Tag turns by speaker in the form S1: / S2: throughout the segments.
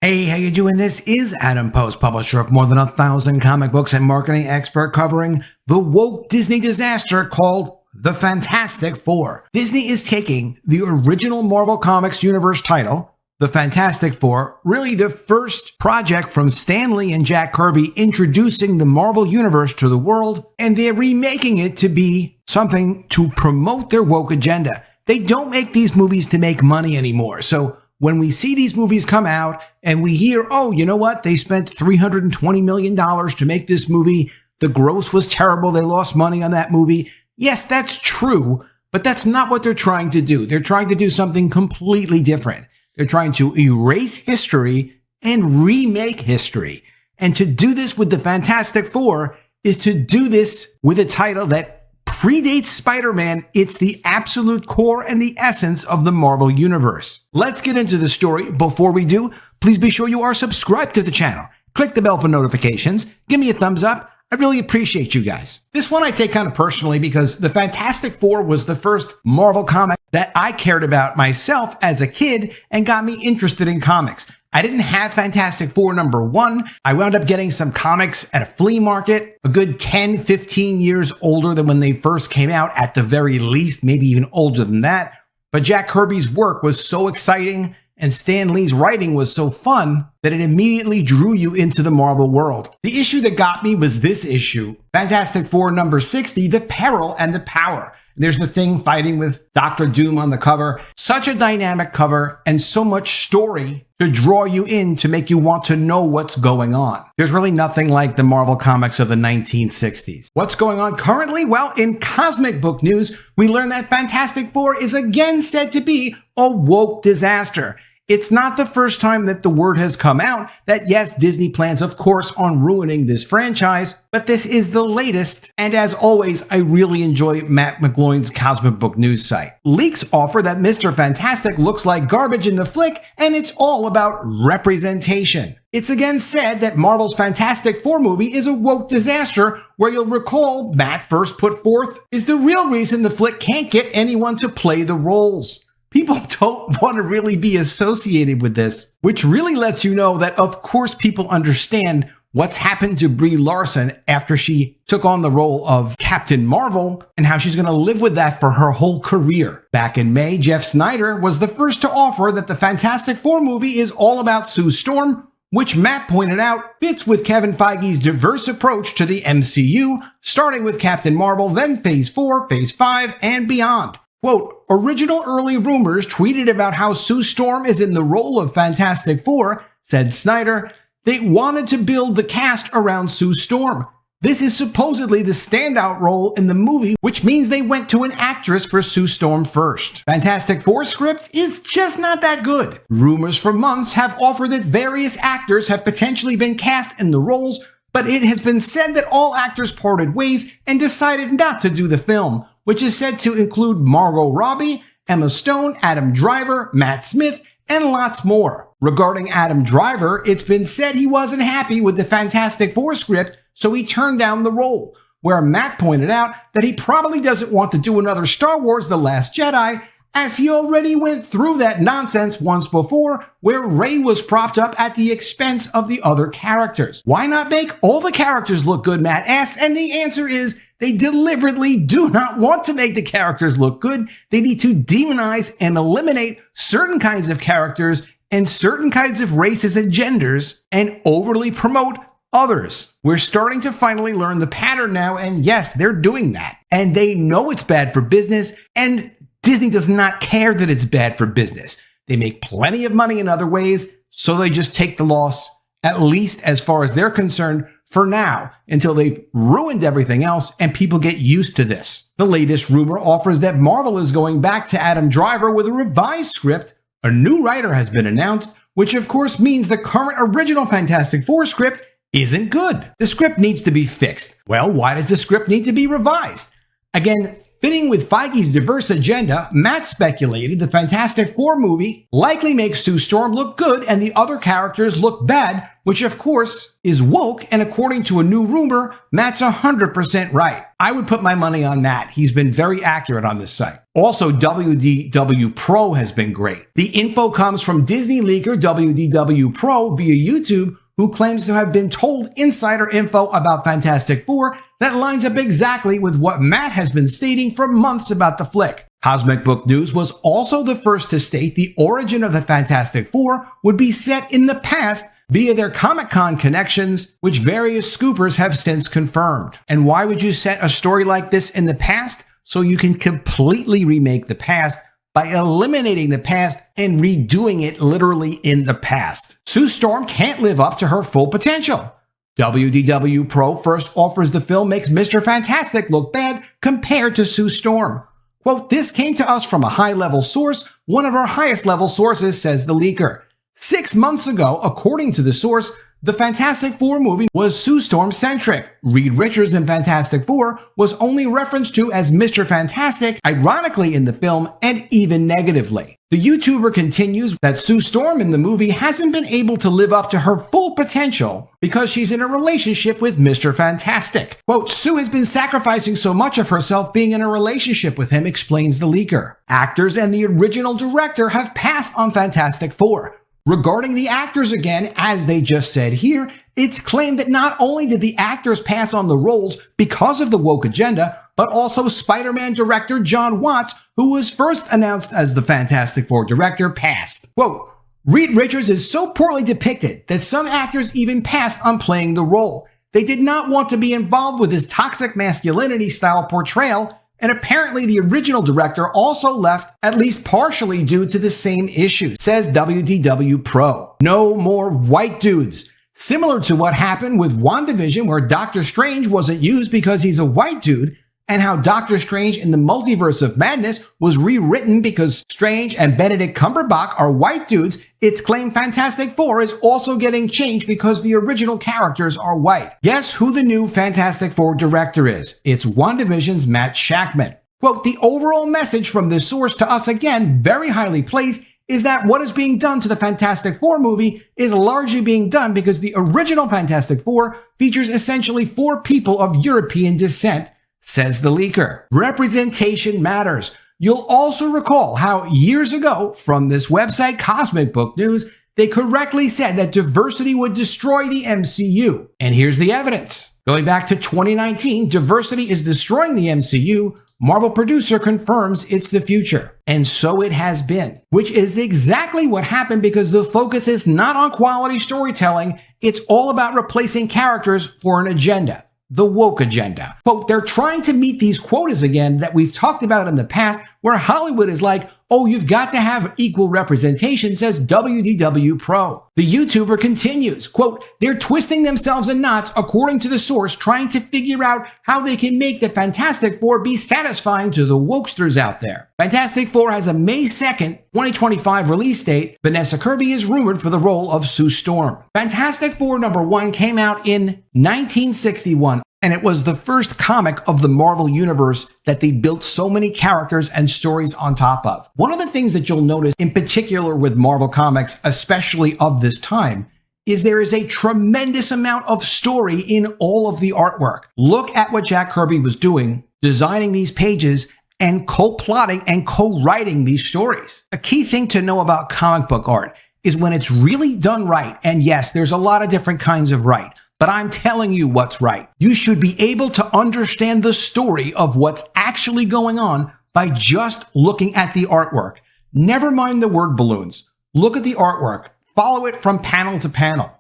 S1: Hey, how you doing? This is Adam Post, publisher of more than 1,000 comic books and marketing expert covering the woke Disney disaster called The Fantastic Four. Disney is taking the original Marvel Comics universe title, The Fantastic Four, really the first project from Stan Lee and Jack Kirby introducing the Marvel universe to the world, and they're remaking it to be something to promote their woke agenda. They don't make these movies to make money anymore, so when we see these movies come out and we hear, oh, you know what? They spent $320 million to make this movie. The gross was terrible. They lost money on that movie. Yes, that's true, but that's not what they're trying to do. They're trying to do something completely different. They're trying to erase history and remake history. And to do this with the Fantastic Four is to do this with a title that predates Spider-Man. It's the absolute core and the essence of the Marvel Universe. Let's get into the story. Before we do, please be sure you are subscribed to the channel. Click the bell for notifications. Give me a thumbs up. I really appreciate you guys. This one I take kind of personally because the Fantastic Four was the first Marvel comic that I cared about myself as a kid and got me interested in comics. I didn't have Fantastic Four #1. I wound up getting some comics at a flea market, a good 10, 15 years older than when they first came out, at the very least, maybe even older than that. But Jack Kirby's work was so exciting and Stan Lee's writing was so fun that it immediately drew you into the Marvel world. The issue that got me was this issue, Fantastic Four #60, The Peril and the Power. There's the Thing fighting with Dr. Doom on the cover. Such a dynamic cover and so much story to draw you in to make you want to know what's going on. There's really nothing like the Marvel comics of the 1960s. What's going on currently? Well, in comic book news, we learn that Fantastic Four is again said to be a woke disaster. It's not the first time that the word has come out that yes, Disney plans, of course, on ruining this franchise, but this is the latest. And as always, I really enjoy Matt McGloin's comic book news site. Leaks offer that Mr. Fantastic looks like garbage in the flick, and it's all about representation. It's again said that Marvel's Fantastic Four movie is a woke disaster, where you'll recall Matt first put forth is the real reason the flick can't get anyone to play the roles. People don't want to really be associated with this, which really lets you know that, of course, people understand what's happened to Brie Larson after she took on the role of Captain Marvel and how she's going to live with that for her whole career. Back in May, Jeff Snyder was the first to offer that the Fantastic Four movie is all about Sue Storm, which Matt pointed out fits with Kevin Feige's diverse approach to the MCU, starting with Captain Marvel, then Phase 4, Phase 5, and beyond. Quote, original early rumors tweeted about how Sue Storm is in the role of Fantastic Four, said Snyder. They wanted to build the cast around Sue Storm. This is supposedly the standout role in the movie, which means they went to an actress for Sue Storm first. Fantastic Four script is just not that good. Rumors for months have offered that various actors have potentially been cast in the roles, but it has been said that all actors parted ways and decided not to do the film, which is said to include Margot Robbie, Emma Stone, Adam Driver, Matt Smith, and lots more. Regarding Adam Driver, it's been said he wasn't happy with the Fantastic Four script, so he turned down the role, where Matt pointed out that he probably doesn't want to do another Star Wars The Last Jedi, as he already went through that nonsense once before, where Rey was propped up at the expense of the other characters. Why not make all the characters look good, Matt asks, and the answer is they deliberately do not want to make the characters look good. They need to demonize and eliminate certain kinds of characters and certain kinds of races and genders and overly promote others. We're starting to finally learn the pattern now, and yes, they're doing that. And they know it's bad for business, and Disney does not care that it's bad for business. They make plenty of money in other ways, so they just take the loss, at least as far as they're concerned, for now, until they've ruined everything else and people get used to this. The latest rumor offers that Marvel is going back to Adam Driver with a revised script. A new writer has been announced, which of course means the current original Fantastic Four script isn't good. The script needs to be fixed. Well, why does the script need to be revised? Again, Fitting with Feige's diverse agenda, Matt speculated the Fantastic Four movie likely makes Sue Storm look good and the other characters look bad, which of course is woke, and according to a new rumor, Matt's 100% right. I would put my money on Matt. He's been very accurate on this site. Also, WDW Pro has been great. The info comes from Disney leaker WDW Pro via YouTube, who claims to have been told insider info about Fantastic Four that lines up exactly with what Matt has been stating for months about the flick. Cosmic Book News was also the first to state the origin of the Fantastic Four would be set in the past via their Comic-Con connections, which various scoopers have since confirmed. And why would you set a story like this in the past? So you can completely remake the past by eliminating the past and redoing it literally in the past. Sue Storm can't live up to her full potential. WDW Pro first offers the film makes Mr. Fantastic look bad compared to Sue Storm. Quote, this came to us from a high-level source, one of our highest-level sources, says the leaker. 6 months ago, according to the source, the Fantastic Four movie was Sue Storm-centric. Reed Richards in Fantastic Four was only referenced to as Mr. Fantastic, ironically in the film, and even negatively. The YouTuber continues that Sue Storm in the movie hasn't been able to live up to her full potential because she's in a relationship with Mr. Fantastic. Quote, Sue has been sacrificing so much of herself being in a relationship with him, explains the leaker. Actors and the original director have passed on Fantastic Four. Regarding the actors again, as they just said here, it's claimed that not only did the actors pass on the roles because of the woke agenda, but also Spider-Man director John Watts, who was first announced as the Fantastic Four director, passed. Quote, Reed Richards is so poorly depicted that some actors even passed on playing the role. They did not want to be involved with his toxic masculinity style portrayal, and apparently the original director also left at least partially due to the same issue, says WDW Pro. No more white dudes. Similar to what happened with WandaVision, where Doctor Strange wasn't used because he's a white dude, and how Doctor Strange in the Multiverse of Madness was rewritten because Strange and Benedict Cumberbatch are white dudes, it's claimed Fantastic Four is also getting changed because the original characters are white. Guess who the new Fantastic Four director is? It's WandaVision's Matt Shakman. Quote, the overall message from this source to us, again, very highly placed, is that what is being done to the Fantastic Four movie is largely being done because the original Fantastic Four features essentially 4 people of European descent, says the leaker. Representation matters. You'll also recall how years ago, from this website Cosmic Book News, they correctly said that diversity would destroy the MCU. And here's the evidence. Going back to 2019, diversity is destroying the MCU. Marvel producer confirms it's the future. And so it has been, which is exactly what happened because the focus is not on quality storytelling. It's all about replacing characters for an agenda. The woke agenda. Quote, they're trying to meet these quotas again that we've talked about in the past, where Hollywood is like, oh, you've got to have equal representation, says WDW Pro. The YouTuber continues, quote, they're twisting themselves in knots, according to the source, trying to figure out how they can make the Fantastic Four be satisfying to the wokesters out there. Fantastic Four has a May 2nd, 2025 release date. Vanessa Kirby is rumored for the role of Sue Storm. Fantastic Four #1 came out in 1961. And it was the first comic of the Marvel Universe that they built so many characters and stories on top of. One of the things that you'll notice in particular with Marvel Comics, especially of this time, is there is a tremendous amount of story in all of the artwork. Look at what Jack Kirby was doing, designing these pages and co-plotting and co-writing these stories. A key thing to know about comic book art is when it's really done right, and yes, there's a lot of different kinds of right, but I'm telling you what's right. You should be able to understand the story of what's actually going on by just looking at the artwork. Never mind the word balloons. Look at the artwork. Follow it from panel to panel.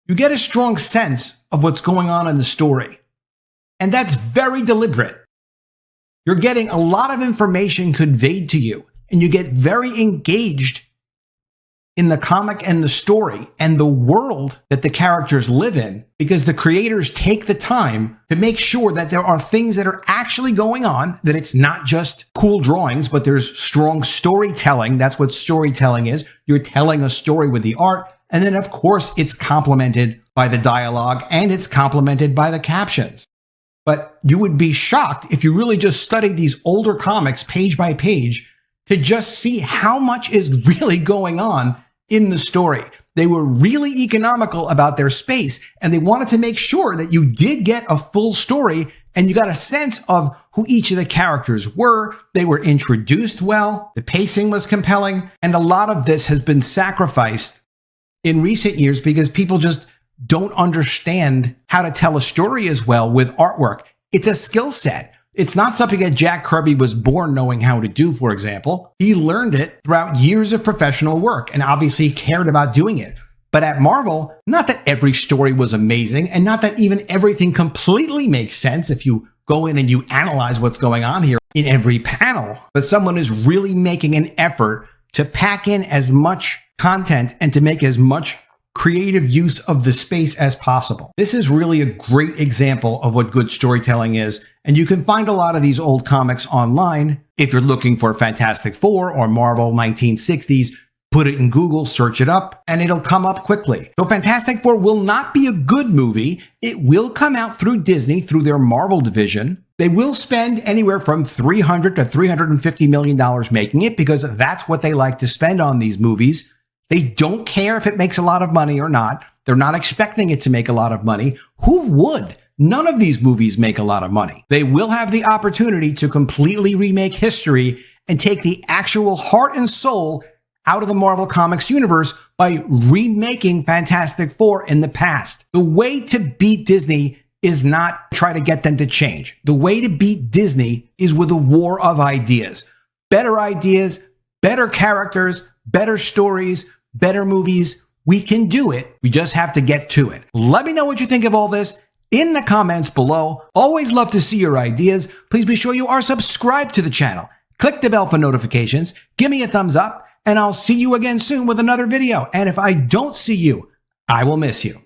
S1: You get a strong sense of what's going on in the story. And that's very deliberate. You're getting a lot of information conveyed to you, and you get very engaged in the comic and the story and the world that the characters live in, because the creators take the time to make sure that there are things that are actually going on, that it's not just cool drawings, but there's strong storytelling. That's what storytelling is. You're telling a story with the art. And then, of course, it's complemented by the dialogue and it's complemented by the captions. But you would be shocked if you really just studied these older comics page by page to just see how much is really going on in the story. They were really economical about their space, and they wanted to make sure that you did get a full story and you got a sense of who each of the characters were. They were introduced well, the pacing was compelling, and a lot of this has been sacrificed in recent years because people just don't understand how to tell a story as well with artwork. It's a skill set. It's not something that Jack Kirby was born knowing how to do, for example. He learned it throughout years of professional work and obviously cared about doing it. But at Marvel, not that every story was amazing and not that even everything completely makes sense if you go in and you analyze what's going on here in every panel, but someone is really making an effort to pack in as much content and to make as much creative use of the space as possible. This is really a great example of what good storytelling is, and you can find a lot of these old comics online. If you're looking for Fantastic Four or Marvel 1960s, put it in Google, search it up, and it'll come up quickly. So Fantastic Four will not be a good movie. It will come out through Disney, through their Marvel division. They will spend anywhere from $300 to $350 million making it because that's what they like to spend on these movies. They don't care if it makes a lot of money or not. They're not expecting it to make a lot of money. Who would? None of these movies make a lot of money. They will have the opportunity to completely remake history and take the actual heart and soul out of the Marvel Comics universe by remaking Fantastic Four in the past. The way to beat Disney is not try to get them to change. The way to beat Disney is with a war of ideas. Better characters, better stories, better movies. We can do it. We just have to get to it. Let me know what you think of all this in the comments below. Always love to see your ideas. Please be sure you are subscribed to the channel. Click the bell for notifications. Give me a thumbs up, and I'll see you again soon with another video. And if I don't see you, I will miss you.